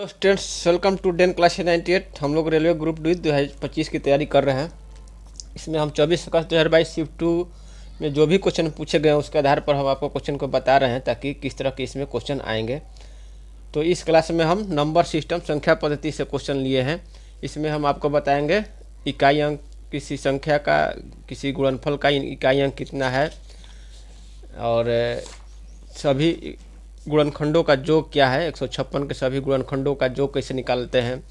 तो students welcome to den class 98। हम लोग रेलवे ग्रुप डी 2025 की तैयारी कर रहे हैं। इसमें हम 24 अगस्त 2022 शिफ्ट 2 में जो भी क्वेश्चन पूछे गए हैं उसके आधार पर हम आपको क्वेश्चन को बता रहे हैं ताकि किस तरह के इसमें क्वेश्चन आएंगे। तो इस क्लास में हम नंबर सिस्टम संख्या पद्धति से क्वेश्चन लिए हैं। इसमें हम आपको बताएंगे इकाई अंक किसी संख्या का, किसी गुणनफल का इकाई अंक कितना है और सभी गुणनखंडों का योग क्या है। 156 के सभी गुणनखंडों का योग कैसे निकालते हैं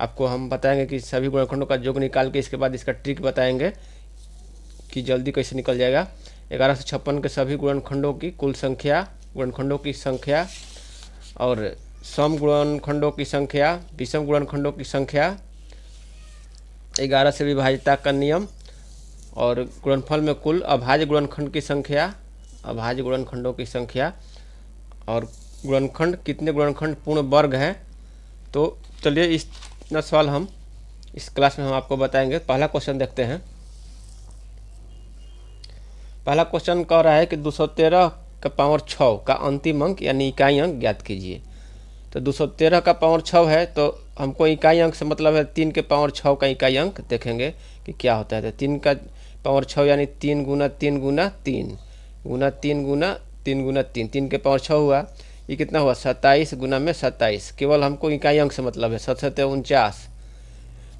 आपको हम बताएंगे कि सभी गुणनखंडों का योग निकाल के इसके बाद इसका ट्रिक बताएंगे कि जल्दी कैसे निकल जाएगा। 1156 के सभी गुणनखंडों की कुल संख्या, गुणनखंडों की संख्या और सम गुणनखंडों की संख्या, विषम गुणनखंडों की संख्या, 11 से विभाज्यता का नियम और गुणनफल में कुल अभाज्य गुणनखंड की संख्या, अभाज्य गुणनखंडों की संख्या और गुणनखंड कितने गुणनखंड पूर्ण वर्ग हैं। तो चलिए इतना सवाल हम इस क्लास में हम आपको बताएंगे। पहला क्वेश्चन देखते हैं। पहला क्वेश्चन कह रहा है कि 213 का पावर 6 का अंतिम अंक यानी इकाई अंक ज्ञात कीजिए। तो 213 का पावर 6 है तो हमको इकाई अंक से मतलब है 3 के पावर 6 का इकाई अंक देखेंगे कि क्या होता है। तो 3 का पावर 6 यानी 3 गुना 3 गुना 3 गुना 3 गुना 3 गुना 3, 3 के पावर 6 हुआ। ये कितना हुआ 27 गुना में 27। केवल हमको इकाई अंक से मतलब है। 7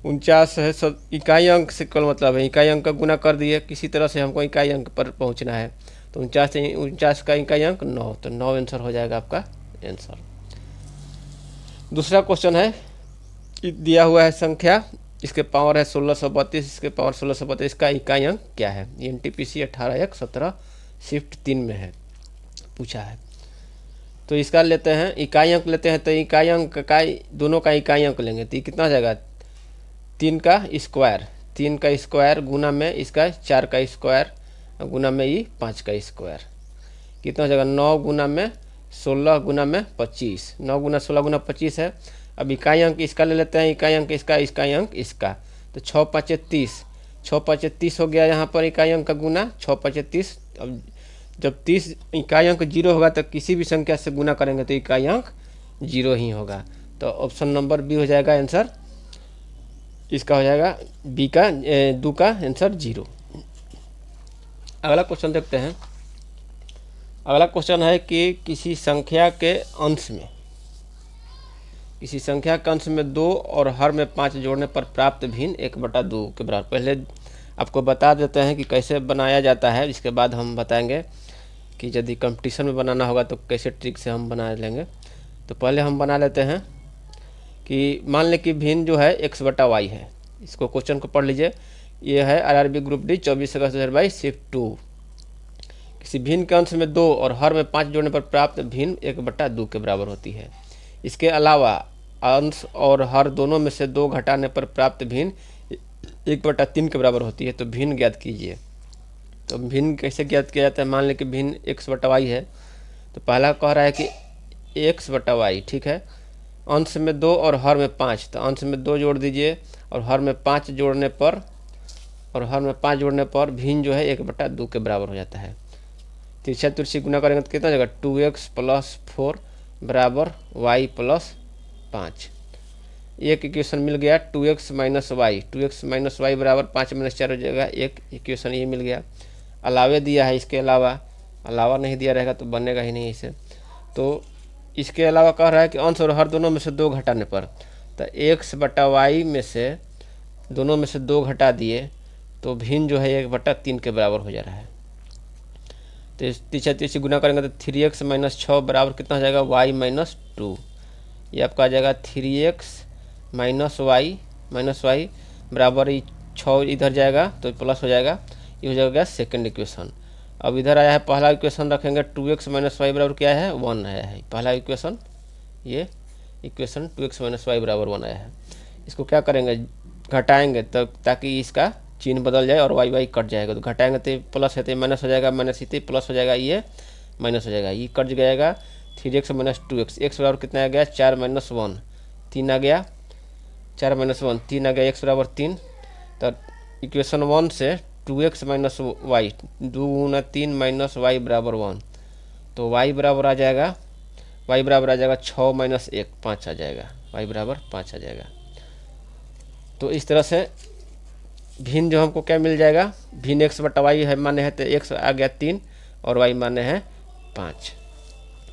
49 है इकाई अंक से केवल मतलब है। इकाई अंक का गुना कर दिए, किसी तरह से हमको इकाई अंक पर पहुंचना है। तो 49 का इकाई अंक 9, तो 9 आंसर हो जाएगा आपका आंसर। दूसरा क्वेश्चन है, दिया हुआ है संख्या, इसके पावर है 1632, इसके पावर 1632 का इकाई अंक क्या है। NTPC 18-1-17 शिफ्ट 3 में है, पूछा है। तो इसका लेते हैं इकाई अंक लेते हैं। तो इकाई अंक का दोनों का इकाई अंक लेंगे तो ये कितना हो जाएगा 3 का स्क्वायर गुना में इसका 4 का स्क्वायर गुना में ये 5 का स्क्वायर, कितना हो जाएगा 9 गुना में 16 गुना में 25। 9 गुना 16 गुना 25 है। अब इकाई अंक इसका ले लेते हैं, इकाई अंक इसका, इकाई अंक इसका। तो 6 5 30, 6 5 30 हो गया यहाँ पर इकाई अंक का गुना 6 5 30। अब जब 30 इकाई अंक 0 होगा तो किसी भी संख्या से गुना करेंगे तो इकाई अंक 0 ही होगा। तो ऑप्शन नंबर बी हो जाएगा आंसर। इसका हो जाएगा बी का 2 का आंसर 0। अगला क्वेश्चन देखते हैं। अगला क्वेश्चन है कि किसी संख्या के अंश में, किसी संख्या के अंश में 2 और हर में 5 जोड़ने पर प्राप्त भिन्न 1/2 के बराबर। पहले आपको बता देते हैं कि कैसे बनाया जाता है, इसके बाद हम बताएंगे कि यदि कंपटीशन में बनाना होगा तो कैसे ट्रिक से हम बना लेंगे। तो पहले हम बना लेते हैं कि मान लें कि भिन्न जो है x/y है। इसको क्वेश्चन को पढ़ लीजिए। ये है RRB ग्रुप डी 24 अगस्त 2022 शिफ्ट 2। किसी भिन्न के अंश में 2 और हर में 5 जोड़ने पर प्राप्त भिन्न 1/2 के बराबर होती है। इसके अलावा अंश और हर दोनों में से 2 घटाने पर प्राप्त भिन्न 1/3 के बराबर होती है। तो भिन्न ज्ञात कीजिए। तो भिन्न कैसे ज्ञात किया जाता है। मान लें कि भिन्न x/y है। तो पहला कह रहा है कि x/y, ठीक है। अंश में 2 और हर में 5, तो अंश में 2 जोड़ दीजिए और हर में 5 जोड़ने पर भिन्न जो है 1/2 के बराबर हो जाता है। तिरछा तिरछी गुना करेंगे तो कितना हो जाएगा 2x + 4 बराबर y + 5। एक इक्वेशन मिल गया 2x - y, 2x - y बराबर 5 - 4 हो जाएगा। एक इक्वेशन ये मिल गया। अलावे दिया है, इसके अलावा नहीं दिया रहेगा तो बनेगा ही नहीं इसे। तो इसके अलावा कह रहा है कि अंश और हर दोनों में से 2 घटाने पर, तो x/y में से दोनों में से 2 घटा दिए तो भिन्न जो है 1/3 के बराबर हो जा रहा है। तो तिरछा तिरछी गुना करेंगे तो 3x - 6 बराबर कितना हो जाएगा y - 2। ये आपका आ जाएगा 3x - y बराबर 6 इधर जाएगा तो प्लस हो जाएगा। ये हो जाएगा सेकंड इक्वेशन। अब इधर आया है पहला इक्वेशन रखेंगे 2x - y बराबर क्या है 1 आया है। पहला इक्वेशन, ये इक्वेशन 2x - y बराबर 1 आया है। इसको क्या करेंगे घटाएंगे तो ताकि इसका चिन्ह बदल जाए और y कट जाएगा। तो घटाएंगे तो प्लस है तो माइनस हो जाएगा, माइनस इतने प्लस हो जाएगा, ये माइनस हो जाएगा, ये कट जाएगा। 3x - 2x, x बराबर कितना आ गया 4 - 1, 3 आ गया, 4 - 1 3 आ गया, x बराबर 3। तो इक्वेशन 1 से 2x - y 2 × 3 - y बराबर 1, तो y बराबर आ जाएगा y बराबर आ जाएगा 6 माइनस 1, 5 आ जाएगा, y बराबर 5 आ जाएगा। तो इस तरह से भिन्न जो हमको क्या मिल जाएगा, भिन्न x बटा y है माने है तो x आ गया 3 और y माने है 5।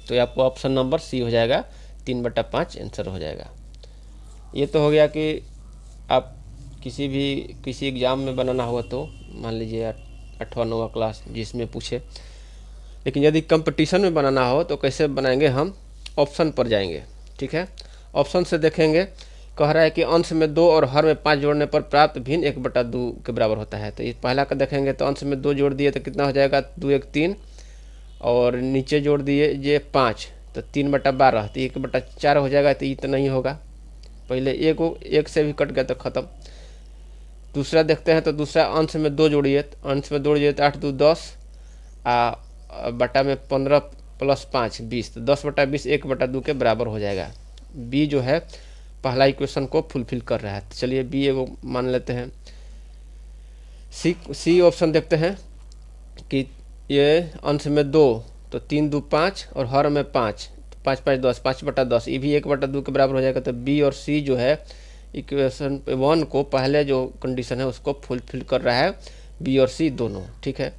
तो ये आपको ऑप्शन नंबर सी हो जाएगा, 3/5 आंसर हो जाएगा। ये तो हो गया कि आप किसी एग्ज़ाम में बनाना हुआ तो मान लीजिए 8वां 9वां क्लास जिसमें पूछे। लेकिन यदि कंपटीशन में बनाना हो तो कैसे बनाएंगे, हम ऑप्शन पर जाएंगे। ठीक है, ऑप्शन से देखेंगे, कह रहा है कि अंश में 2 और हर में 5 जोड़ने पर प्राप्त भिन्न 1/2 के बराबर होता है। तो इस पहला का देखेंगे तो अंश में 2 जोड़ दिए तो कितना हो जाएगा, 2 1 3, और नीचे जोड़ दिए ये 5 तो 3/12, तो 1/4 हो जाएगा। तो ये तो नहीं होगा, पहले एक से भी कट गया तो ख़त्म। दूसरा देखते हैं तो दूसरा अंश में 2 जोड़िए, अंश में 2 जोड़िए तो 8 2 10 बटा में 15 + 5 20, तो 10/20 1/2 के बराबर हो जाएगा। बी जो है पहला इक्वेशन को फुलफिल कर रहा है। तो चलिए बी एगो मान लेते हैं। सी ऑप्शन देखते हैं कि ये अंश में 2 तो 3 2 5 और हर में 5, 5 5 10, 5/10, ये भी 1/2 के बराबर हो जाएगा। तो बी और सी जो है इक्वेशन 1 को पहले जो कंडीशन है उसको फुलफिल कर रहा है, बी और सी दोनों। ठीक है,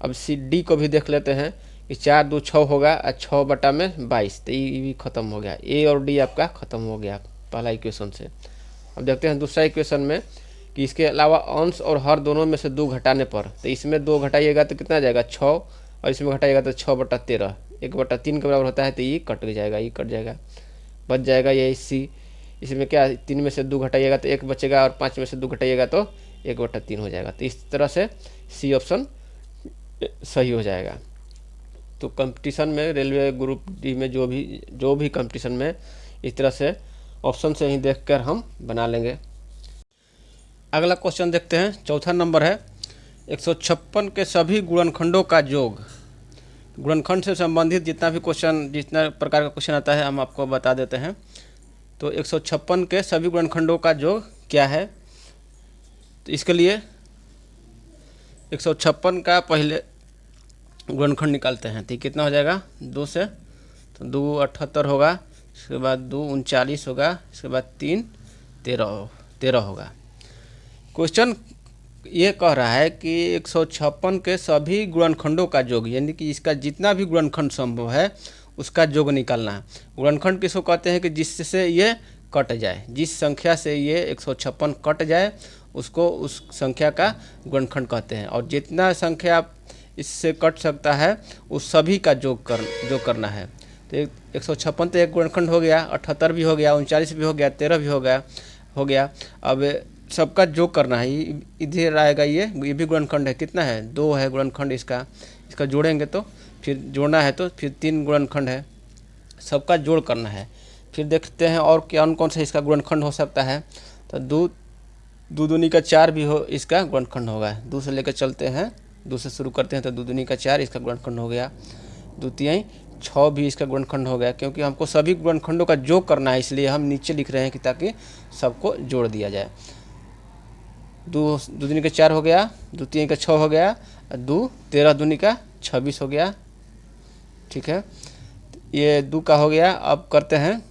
अब सी डी को भी देख लेते हैं कि 4 2 6 होगा और 6/22, तो ये भी ख़त्म हो गया। ए और डी आपका ख़त्म हो गया पहला इक्वेशन से। अब देखते हैं दूसरा इक्वेशन में कि इसके अलावा अंश और हर दोनों में से 2 घटाने पर, तो इसमें 2 घटाइएगा तो कितना आ जाएगा 6, और इसमें घटाइएगा तो 6/13, 1/3 के बराबर होता है। तो ये कट जाएगा, ये कट जाएगा, बच जाएगा ये सी। इसमें क्या 3 में से 2 घटाइएगा तो 1 बचेगा, और 5 में से 2 घटाइएगा तो 1/3 हो जाएगा। तो इस तरह से सी ऑप्शन सही हो जाएगा। तो कंपटीशन में रेलवे ग्रुप डी में जो भी कंपटीशन में इस तरह से ऑप्शन से ही देखकर हम बना लेंगे। अगला क्वेश्चन देखते हैं, चौथा नंबर है 156 के सभी गुणनखंडों का योग। गुणनखंड से संबंधित जितना प्रकार का क्वेश्चन आता है हम आपको बता देते हैं। तो 156 के सभी गुणनखंडों का योग क्या है, तो इसके लिए 156 का पहले गुणनखंड निकालते हैं। तो कितना हो जाएगा 2 से, तो 2 78 होगा, इसके बाद 2 39 होगा, इसके बाद 3 13 होगा। क्वेश्चन ये कह रहा है कि 156 के सभी गुणनखंडों का योग, यानी कि इसका जितना भी गुणनखंड संभव है उसका योग निकालना है। गुणनखंड किसको कहते हैं कि जिससे ये कट जाए, जिस संख्या से ये 156 कट जाए उसको उस संख्या का गुणनखंड कहते हैं। और जितना संख्या इससे कट सकता है उस सभी का योग करना है। तो 156 तो एक गुणनखंड हो गया, 78 भी हो गया, 39 भी हो गया, 13 भी हो गया। अब सबका योग करना है। इधर आएगा ये भी गुणनखंड है, कितना है 2 है गुणनखंड इसका जोड़ेंगे तो फिर जोड़ना है तो फिर 3 गुणनखंड है, सबका जोड़ करना है। फिर देखते हैं और कौन सा इसका गुणनखंड हो सकता है। तो 2 दूनी का 4 भी हो इसका गुणनखंड होगा। 2 से लेकर चलते हैं, 2 से शुरू करते हैं तो 2 दूनी का 4 इसका गुणनखंड हो गया। 2 तिहाई 6 भी इसका गुणनखंड हो गया। क्योंकि हमको सभी गुणनखंडों का योग करना है इसलिए हम नीचे लिख रहे हैं कि ताकि सबको जोड़ दिया जाए। 2 दूनी का 4 हो गया, 2 तिहाई का 6 हो गया, 2 13 दूनी का 26 हो गया। ठीक है, ये 2 का हो गया। अब करते हैं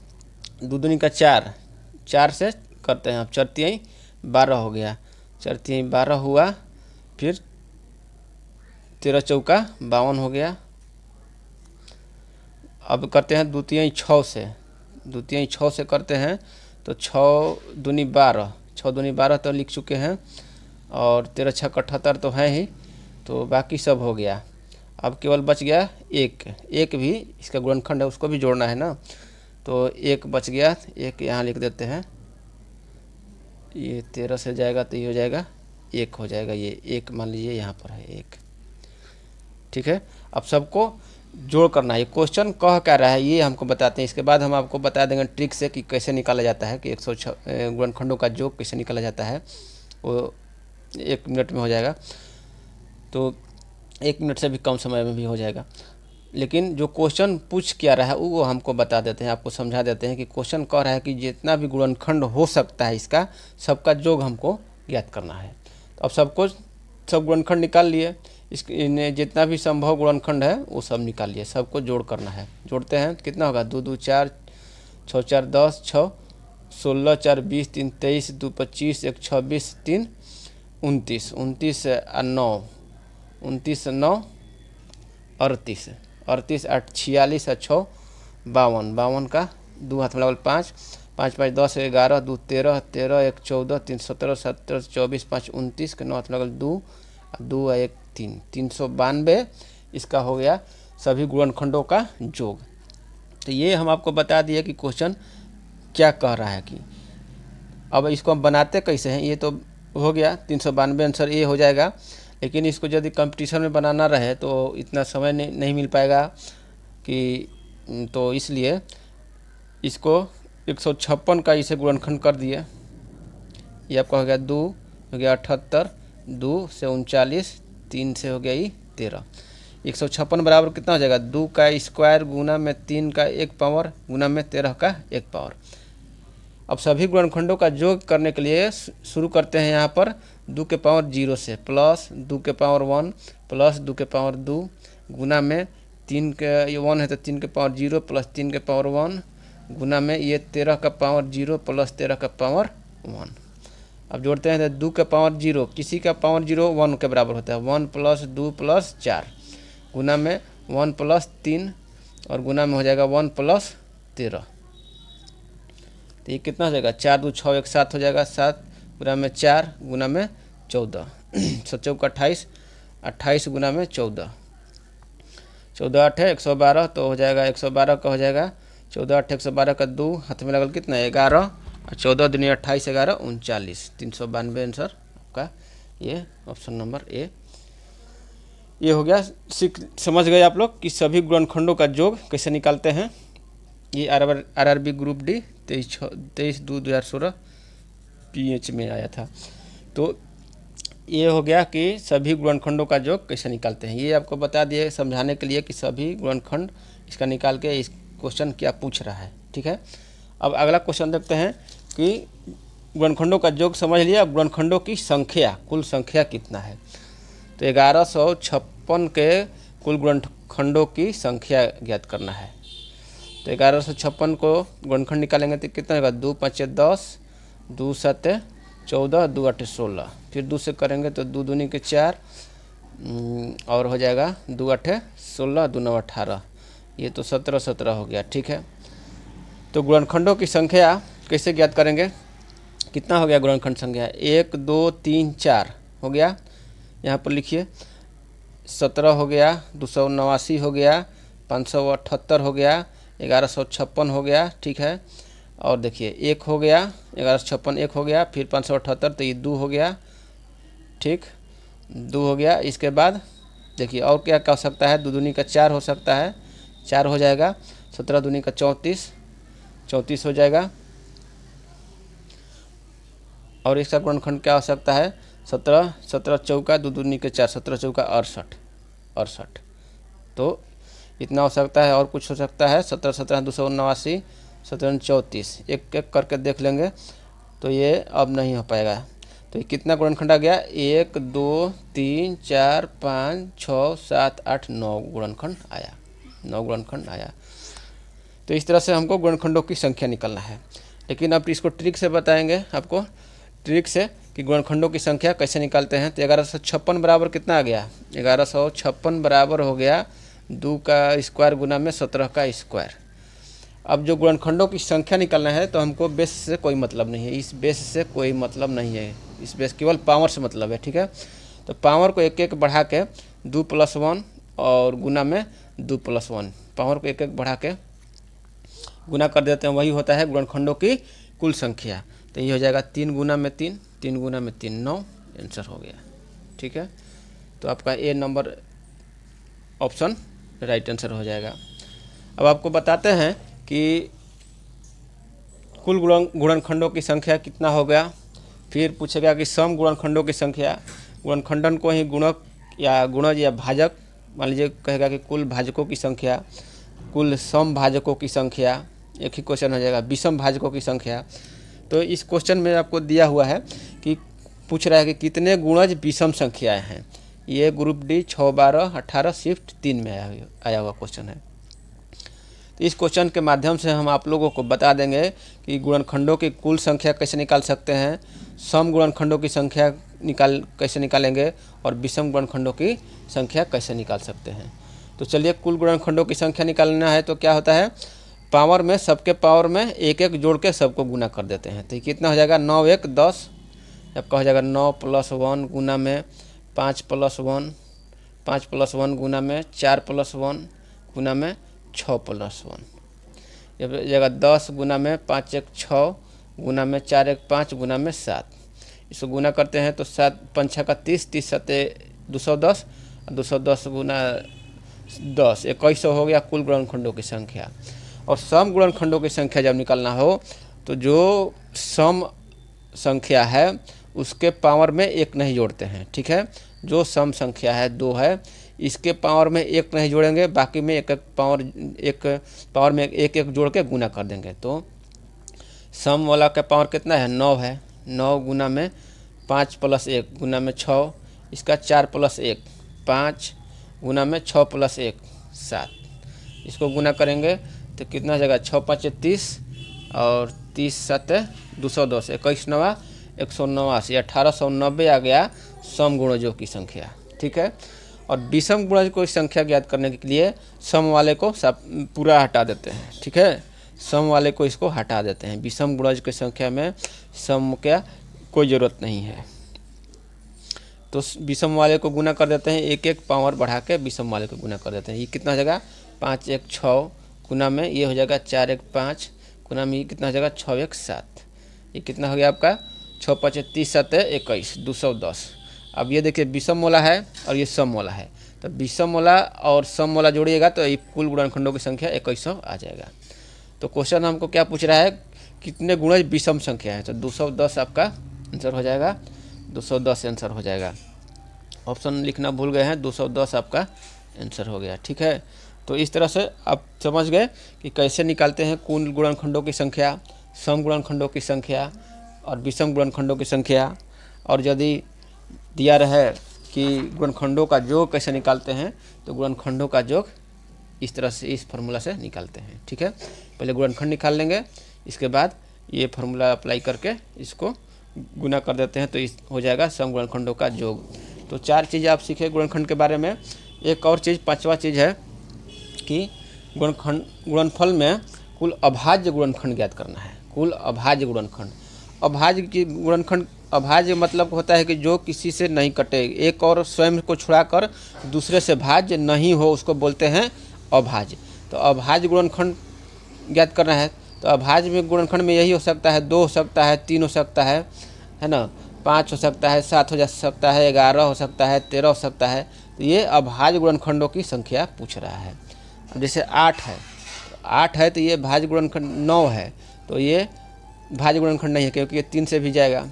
2 दूनी का 4 से करते हैं। अब 4 तिहाई 12 हो गया, 4 तिहाई 12 हुआ, फिर 13 चौका 52 हो गया। अब करते हैं 2 तिहाई 6 से, 2 तिहाई 6 से करते हैं तो 6 दूनी 12, 6 दूनी 12 तो लिख चुके हैं, और 13 6 78 तो है ही, तो बाकी सब हो गया। अब केवल बच गया एक भी इसका गुणनखंड है, उसको भी जोड़ना है ना। तो 1 बच गया, 1 यहाँ लिख देते हैं। ये 13 से जाएगा तो ये हो जाएगा 1 हो जाएगा, ये 1 मान लीजिए यहाँ पर है 1। ठीक है, अब सबको जोड़ करना है। ये क्वेश्चन कह क्या रहा है ये हमको बताते हैं, इसके बाद हम आपको बता देंगे ट्रिक से कि कैसे निकाला जाता है, कि 106 गुणनखंडों का योग कैसे निकाला जाता है। वो 1 मिनट में हो जाएगा, तो 1 मिनट से भी कम समय में भी हो जाएगा। लेकिन जो क्वेश्चन पूछ क्या रहा है वो हमको बता देते हैं, आपको समझा देते हैं कि क्वेश्चन कह रहा है कि जितना भी गुणनखंड हो सकता है इसका सबका योग हमको ज्ञात करना है। तो अब सब गुणनखंड निकाल लिए। इन्हें जितना भी संभव गुणनखंड है वो सब निकालिए, सबको जोड़ करना है। जोड़ते हैं तो कितना होगा, 2 2 4, 6 4 10, 6 16 4 20, 3 23, 2 25, 1 26, 3 29, 29 और 9, 29 9 38, 38 8 46 और 6 52, 52 का 2 हाथ में लगल 5, 5 5 10 11, 2 13, 13 1 14, 3 17 17 24, 5 29 के 9 हाथ में लगल 2, 2 1 3, 392 इसका हो गया सभी गुणनखंडों का योग। तो ये हम आपको बता दिए कि क्वेश्चन क्या कह रहा है कि अब इसको हम बनाते कैसे हैं। ये तो हो गया 392 आंसर ये हो जाएगा, लेकिन इसको यदि कंपटीशन में बनाना रहे तो इतना समय नहीं मिल पाएगा कि, तो इसलिए इसको 156 का इसे गुणनखंड कर दिए। ये आपका हो गया 2 हो गया 78, 2 से 39, 3 से हो गया ये 13। 156 बराबर कितना हो जाएगा, 2 का स्क्वायर गुना में 3 का 1 पावर गुना में 13 का 1 पावर। अब सभी गुणनखंडों का योग करने के लिए शुरू करते हैं यहाँ पर 2 के पावर 0 से, प्लस 2 के पावर 1 प्लस 2 के पावर 2 गुना में 3 के 1 है तो 3 के पावर 0 प्लस 3 के पावर 1 गुना में ये 13 का पावर 0 प्लस 13 का पावर 1। अब जोड़ते हैं तो 2 के पावर 0 किसी का पावर 0 1 के बराबर होता है, 1 प्लस 2 प्लस 4 गुना में 1 प्लस 3 और गुना में हो जाएगा 1 प्लस 13। तो ये कितना हो जाएगा, 4 2 6 1 7 हो जाएगा, 7 गुना में 4 गुना में 14, 7 4 28, 28 गुना में 14, 14 8 है 112 तो हो जाएगा 112 का हो जाएगा 14 8 112 का 2 हाथ में लगल कितना 11 और 14 दूनी 28 11 39, 392 आंसर आपका ये ऑप्शन नंबर ए। ये हो गया, समझ गए आप लोग कि सभी गुणनखंडों का योग कैसे निकालते हैं। ये आरआरबी ग्रुप डी 23/2/2016 पीएच में आया था। तो ये हो गया कि सभी गुणनखंडों का योग कैसे निकालते हैं। ये आपको बता दिए समझाने के लिए कि सभी गुणनखंड इसका निकाल के इस क्वेश्चन क्या पूछ रहा है। ठीक है, अब अगला क्वेश्चन देखते हैं कि गुणनखंडों का योग समझ लिया, गुणनखंडों की संख्या कुल संख्या कितना है। तो 1156 के कुल गुणनखंडों की संख्या ज्ञात करना है। तो 1156 को गुणनखंड निकालेंगे तो कितना होगा, 2 5 10, 2 7 14, 2 8 16, फिर 2 से करेंगे तो 2 दूनी के 4 और हो जाएगा 2 8 16, 2 9 18, ये तो 17 17 हो गया। ठीक है, तो गुणनखंडों की संख्या कैसे ज्ञात करेंगे, कितना हो गया गुणनखंड संख्या, 1 2 3 4 हो गया, यहाँ पर लिखिए 17 हो गया, 289 हो गया, 578 हो गया, 1156 हो गया। ठीक है, और देखिए 1 हो गया, 1156 1 हो गया, फिर 578 तो ये 2 हो गया। ठीक, 2 हो गया। इसके बाद देखिए और क्या हो सकता है, 2 दूनी का 4 हो सकता है, 4 हो जाएगा, 17 दूनी का 34, 34 हो जाएगा। और इसका गुणनखंड क्या हो सकता है, 17 17 चौका 2 दूनी के 4, 17 चौका 68 68, तो इतना हो सकता है। और कुछ हो सकता है, 17 17 279, 17 34, एक एक करके देख लेंगे तो ये अब नहीं हो पाएगा। तो ये कितना गुणनखंड आ गया, 1 2 3 4 5 6 7 8 9 गुणनखंड आया, 9 गुणनखंड आया। तो इस तरह से हमको गुणनखंडों की संख्या निकालना है। लेकिन अब इसको ट्रिक से बताएंगे आपको, ट्रिक से कि गुणनखंडों की संख्या कैसे निकालते हैं। तो 1156 बराबर कितना आ गया, 1156 बराबर हो गया 2 का स्क्वायर गुना में 17 का स्क्वायर। अब जो गुणनखंडों की संख्या निकालना है तो हमको बेस से कोई मतलब नहीं है, इस बेस से कोई मतलब नहीं है, इस बेस केवल पावर से मतलब है। ठीक है, तो पावर को एक एक बढ़ा के 2 + 1 और गुना में 2 + 1, पावर को एक एक बढ़ा के गुना कर देते हैं, वही होता है गुणनखंडों की कुल संख्या। तो ये हो जाएगा 3 गुना में 3, 3 गुना में 3, 9 आंसर हो गया। ठीक है, तो आपका ए नंबर ऑप्शन राइट आंसर हो जाएगा। अब आपको बताते हैं कि कुल गुणनखंडों की संख्या कितना हो गया। फिर पूछेगा कि सम गुणनखंडों की संख्या, गुणनखंडन को ही गुणक या गुणज या भाजक मान लीजिए, कहेगा कि कुल भाजकों की संख्या, कुल सम भाजकों की संख्या, एक ही क्वेश्चन हो जाएगा विषम भाजकों की संख्या। तो इस क्वेश्चन में आपको दिया हुआ है कि पूछ रहा है कि कितने गुणज विषम संख्याएँ हैं। ये ग्रुप डी 6, 12, 18 शिफ्ट 3 में आया हुआ क्वेश्चन है। तो इस क्वेश्चन के माध्यम से हम आप लोगों को बता देंगे कि गुणनखंडों की कुल संख्या कैसे निकाल सकते हैं, सम गुणनखंडों की संख्या कैसे निकालेंगे और विषम गुणनखंडों की संख्या कैसे निकाल सकते हैं। तो चलिए, कुल गुणनखंडों की संख्या निकालना है तो क्या होता है, पावर में सबके पावर में एक एक जोड़ के सबको गुना कर देते हैं। तो ये कितना हो जाएगा, 9 1 10, आपका हो जाएगा 9 + 1 गुना में 5 + 1, 5 + 1 गुना में 4 + 1 गुना में 6 + 1, ये हो जाएगा 10 गुना में 5 1 6 गुना में 4 1 5 गुना में 7। इसको गुना करते हैं तो 7 5 6 का 30, 30 7 210, 210 गुना 10 2100 हो गया कुल गुणनखंडों की संख्या। और सम गुणनखंडों की संख्या जब निकालना हो तो जो सम संख्या है उसके पावर में एक नहीं जोड़ते हैं, ठीक है। जो सम संख्या है 2 है, इसके पावर में एक नहीं जोड़ेंगे, बाकी में एक पावर में एक एक जोड़ के गुना कर देंगे। तो सम वाला का पावर कितना है, 9 है, 9 गुना में 5 + 1 गुना में 6, इसका 4 + 1 5 गुना में 6 + 1 7, इसको गुना करेंगे तो कितना हो जाएगा, 6 5 30 और 30 7 210, 21 9 189, 1890 आ गया सम गुणजों की संख्या, ठीक है। और विषम गुणज को संख्या ज्ञात करने के लिए सम वाले को सब पूरा हटा देते हैं, ठीक है। सम वाले को इसको हटा देते हैं, विषम गुणज की संख्या में सम क्या कोई ज़रूरत नहीं है। तो विषम वाले को गुना कर देते हैं, एक एक पावर बढ़ा के विषम वाले को गुना कर देते हैं। ये कितना हो जाएगा, 5 1 6 गुना में ये हो जाएगा 4 1 5 गुना में ये कितना हो जाएगा 6 1 7, ये कितना हो गया आपका 6 5 30 7 21 210। अब ये देखिए विषम वाला है और ये सम वाला है, तो विषम वाला और सम वाला जोड़िएगा तो ये कुल गुणनखंडों की संख्या 2100 आ जाएगा। तो क्वेश्चन हमको क्या पूछ रहा है, कितने गुणज विषम संख्या है, तो 210 आपका आंसर हो जाएगा, 210 आंसर हो जाएगा। ऑप्शन लिखना भूल गए हैं, 210 आपका आंसर हो गया, ठीक है। तो इस तरह से आप समझ गए कि कैसे निकालते हैं कुल गुणनखंडों की संख्या, सम गुणनखंडों की संख्या और विषम गुणनखंडों की संख्या। और यदि दिया रहे कि गुणनखंडों का योग कैसे निकालते हैं, तो गुणनखंडों का योग इस तरह से इस फार्मूला से निकालते हैं, ठीक है। पहले गुणनखंड निकाल लेंगे, इसके बाद ये फार्मूला अप्लाई करके इसको गुना कर देते हैं, तो इस हो जाएगा सम गुणनखंडों का योग। तो 4 चीज़ आप सीखे गुणनखंड के बारे में। एक और चीज़, 5वां चीज़ है कि गुणनफल में कुल अभाज्य गुणनखंड ज्ञात करना है। कुल अभाज्य गुणनखंड, अभाज्य की गुणनखंड, अभाज्य मतलब होता है कि जो किसी से नहीं कटे, एक और स्वयं को छुड़ाकर दूसरे से भाज्य नहीं हो, उसको बोलते हैं अभाज्य। तो अभाज्य गुणनखंड ज्ञात करना है, तो अभाज्य में गुणनखंड में यही हो सकता है, 2 हो सकता है, 3 हो सकता है ना, 5 हो सकता है, 7 हो सकता है, 11 हो सकता है, 13 हो सकता है। तो ये अभाज्य गुणनखंडों की संख्या पूछ रहा है। जैसे 8 है, 8 है तो ये भाज्य गुणनखंड, 9 है तो ये भाज्य गुणनखंड नहीं है, क्योंकि ये 3 से भी जाएगा।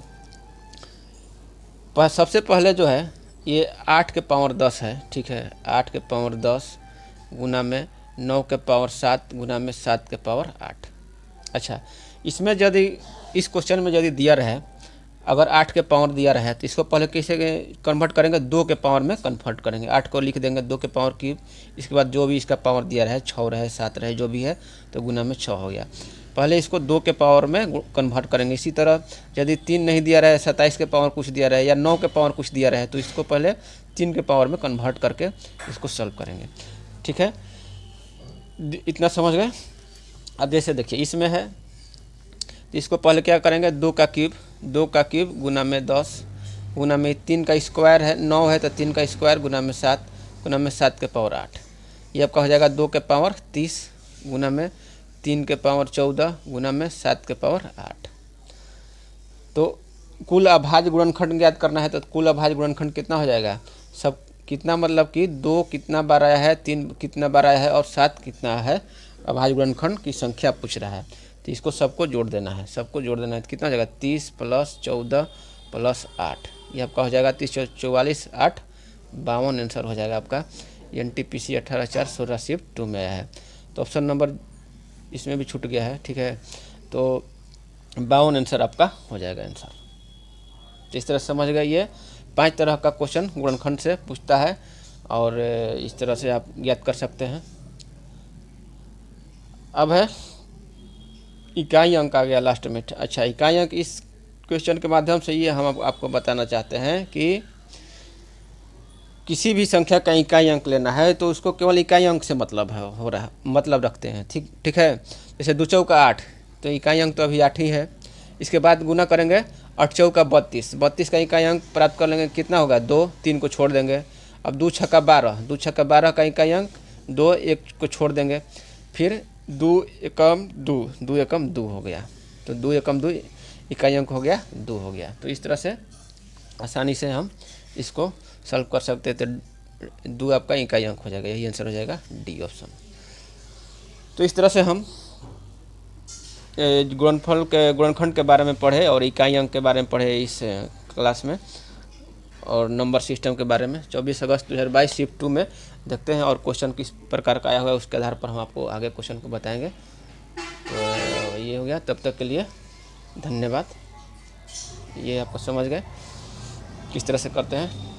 सबसे पहले जो है ये 8 के पावर 10 है, ठीक है, 8 के पावर 10 गुना में 9 के पावर 7 गुना में 7 के पावर 8। अच्छा, इसमें यदि इस क्वेश्चन में यदि दिया रहे, अगर 8 के पावर दिया रहे तो इसको पहले कैसे कन्वर्ट करेंगे, 2 के पावर में कन्वर्ट करेंगे। 8 को लिख देंगे 2 के पावर क्यूब, इसके बाद जो भी इसका पावर दिया रहे, 6 रहे 7 रहे जो भी है, तो गुना में 6 हो गया। पहले इसको 2 के पावर में कन्वर्ट करेंगे। इसी तरह यदि 3 नहीं दिया रहे, 27 के पावर कुछ दिया रहे या 9 के पावर कुछ दिया रहे, तो इसको पहले 3 के पावर में कन्वर्ट करके इसको सॉल्व करेंगे, ठीक है। इतना समझ गए। अब जैसे देखिए इसमें है, तो इसको पहले क्या करेंगे, 2 का क्यूब गुना में 10 गुना में 3 का स्क्वायर है, 9 है तो 3 का स्क्वायर गुना में 7 गुना में 7 के पावर 8। ये आपका हो जाएगा 2 के पावर 30 गुना में 3 के पावर 14 गुना में 7 के पावर 8। तो कुल अभाज्य गुणनखंड ज्ञात करना है, तो कुल अभाज्य गुणनखंड कितना हो जाएगा, सब कितना मतलब कि 2 कितना बार आया है, 3 कितना बार आया है और 7 कितना है, अभाज्य गुणनखंड की संख्या पूछ रहा है। तो इसको सबको जोड़ देना है, सबको जोड़ देना है, तो कितना हो जाएगा 30 + 14 + 8, ये आपका हो जाएगा 30 44 8 52 आंसर हो जाएगा आपका। NTPC 18/4 शिफ्ट 2 में आया है। तो ऑप्शन नंबर इसमें भी छूट गया है, ठीक है। तो 52 आंसर आपका हो जाएगा आंसर। तो इस तरह समझ गए ये 5 तरह का क्वेश्चन गुणनखंड से पूछता है और इस तरह से आप ज्ञात कर सकते हैं। अब है इकाई अंक आ गया लास्ट में। अच्छा, इकाई अंक इस क्वेश्चन के माध्यम से ये हम आपको बताना चाहते हैं कि किसी भी संख्या का इकाई अंक लेना है तो उसको केवल इकाई अंक से मतलब है, हो रहा मतलब रखते हैं। ठीक है। जैसे 2 चौका 8, तो इकाई अंक तो अभी 8 ही है। इसके बाद गुना करेंगे 8 चौका 32, 32 का इकाई अंक प्राप्त कर लेंगे, कितना होगा 2, 3 को छोड़ देंगे। अब 2 छक्का 12, 2 छक्का 12 का इकाई अंक 2, 1 को छोड़ देंगे, फिर 2 एकम 2, 2 एकम 2 हो गया, तो 2 एकम 2 इकाई अंक हो गया, 2 हो गया। तो इस तरह से आसानी से हम इसको सॉल्व कर सकते हैं। तो 2 आपका इकाई अंक हो जाएगा, यही आंसर हो जाएगा डी ऑप्शन। तो इस तरह से हम गुणनखंड के बारे में पढ़े और इकाई अंक के बारे में पढ़े इस क्लास में, और नंबर सिस्टम के बारे में 24 अगस्त 2022 शिफ्ट 2 में देखते हैं। और क्वेश्चन किस प्रकार का आया हुआ है उसके आधार पर हम आपको आगे क्वेश्चन को बताएंगे। तो ये हो गया, तब तक के लिए धन्यवाद। ये आपको समझ गए किस तरह से करते हैं।